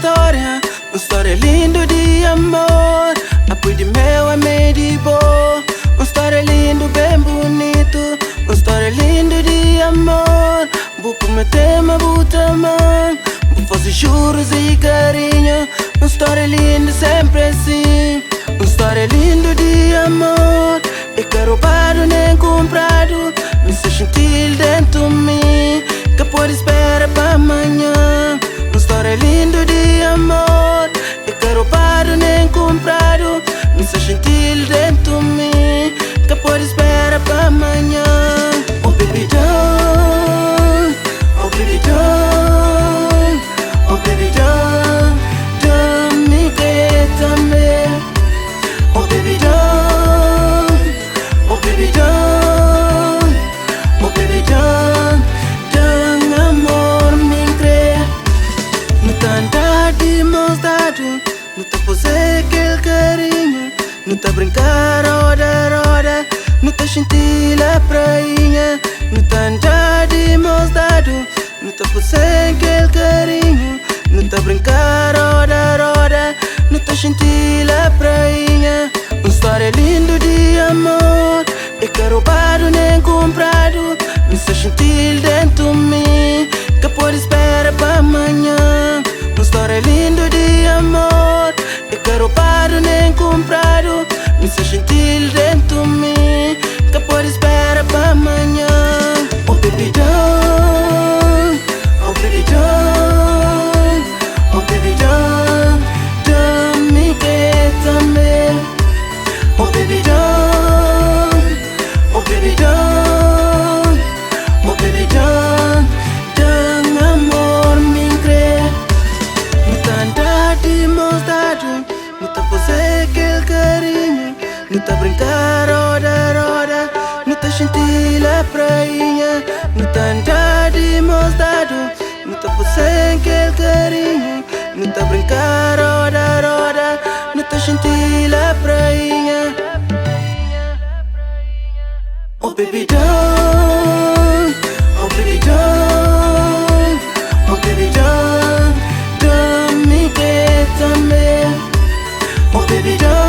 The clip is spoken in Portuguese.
uma história linda de amor. Apoio de meu amigo de boa, uma história linda, bem bonito. Uma história linda de amor. Vou prometer, mas vou amar. Vou fazer juros e carinho. Uma história linda, sempre assim. Uma história linda de amor. E quero roubado nem comprado. Me sei gentil dentro de mim, que pode esperar para amanhã. Uma história linda de amor. E quero roubado nem comprado. Me sei gentil dentro de mim, que pode esperar para amanhã. Oh baby don't, oh baby don't, oh baby don't me quer também. Oh baby don't, oh baby don't, oh baby don't amor me crê. No tanta de mãos dado, no tá fazer aquele carinho, no tá brincar roda, no tá sentir a prainha. No tanta de mãos dado, no tá fazer aquele carinho, no tá brincar roda, no tá sentir a prainha. Uma história linda de amor. E quero roubado nem comprado. Me sei gentil dentro de mim, que pode esperar para amanhã. Uma história linda de amor. E quero roubado nem comprado. Me sei gentil dentro de mim, que pode esperar para amanhã. Oh baby don't, oh baby don't, oh baby don't me quer também. Oh baby don't, oh baby don't, oh baby don't amor me crê. No tanta de mãos dado, no tá fazer aquele carinho, no tá brincar roda, no tá sentir a prainha. No tanta de mãos dado, no tá fazer aquele carinho, no tá brincar roda, no tá sentir a prainha. Oh baby don't, oh baby don't, oh baby don't me quer também. Oh baby don't.